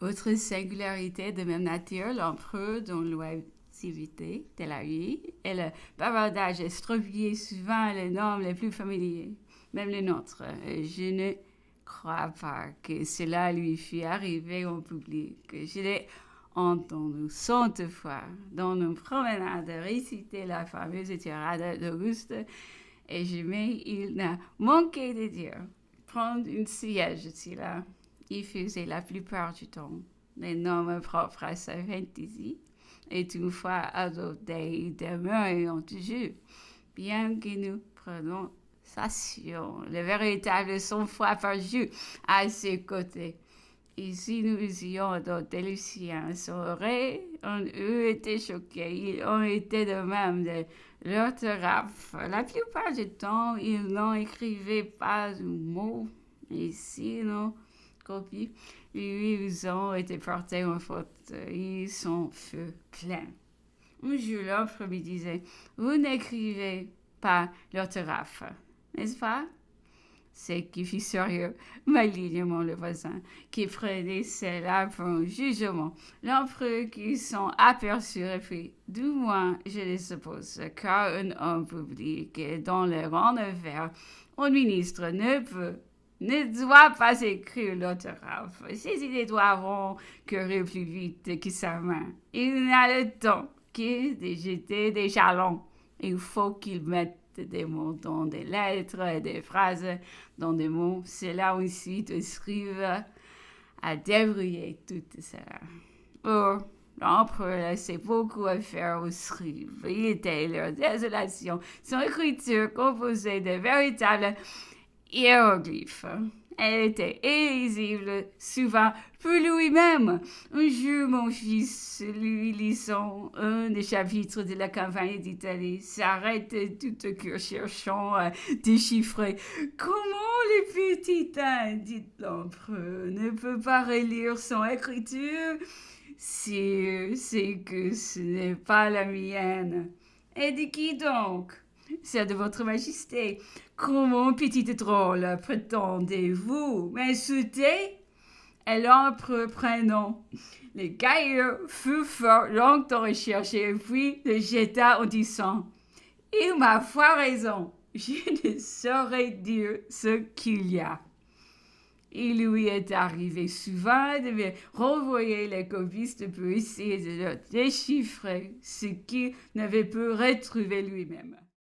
Autre singularité de même nature, l'empereur dont l'oisiveté de la vie et le bavardage estropiait souvent les noms les plus familiers, même les nôtres. Je ne crois pas que cela lui fût arrivé en public. Je l'ai entendu cent fois dans nos promenades réciter la fameuse tirade d'Auguste et jamais il n'a manqué de dire prendre une siège ici là. Il faisait la plupart du temps les noms propres à sa fantaisie et une fois adopté demeurant toujours, bien que nous prenons le véritable sang-froid par jour à ses côtés. Et si nous usions adopté le sien, on eût été choqués. Ils ont été de même de l'orthographe. La plupart du temps, ils n'en écrivaient pas un mot. Et si nos copies lui ont été portées en faute, ils sont feu plein. Un jour, l'autre me disait, vous n'écrivez pas l'orthographe, n'est-ce pas? C'est qui fit sérieux, malignement le voisin, qui prenait cela pour un jugement. L'empereur qui s'en aperçut reprit, du moins, je le suppose, car un homme public dans les rangs de fer, un ministre ne doit pas écrire l'orthographe. Ses idées doivent courir plus vite que sa main. Il n'a le temps que de jeter des jalons. Il faut qu'il mette des mots dans des lettres et des phrases dans des mots. C'est là aussi de scribe à débrouiller tout cela. Or, l'empereur laissait beaucoup à faire aux scribes. Il était leur désolation. Son écriture composée de véritables hiéroglyphes. Elle était illisible, souvent pour lui-même. Un jour, mon fils, lui lisant un des chapitres de la campagne d'Italie, s'arrête tout à coup cherchant à déchiffrer. Comment le petit dit l'empereur, ne peut pas relire son écriture? C'est que ce n'est pas la mienne. Et de qui donc? C'est de votre majesté. Comment, petite drôle, prétendez-vous m'insulter? Et l'empereur prenant le gaillard fut fort longtemps recherché, puis le jeta en disant, il m'a fort raison, je ne saurais dire ce qu'il y a. Il lui est arrivé souvent de me renvoyer les copistes pour essayer de leur déchiffrer ce qu'il n'avait pu retrouver lui-même.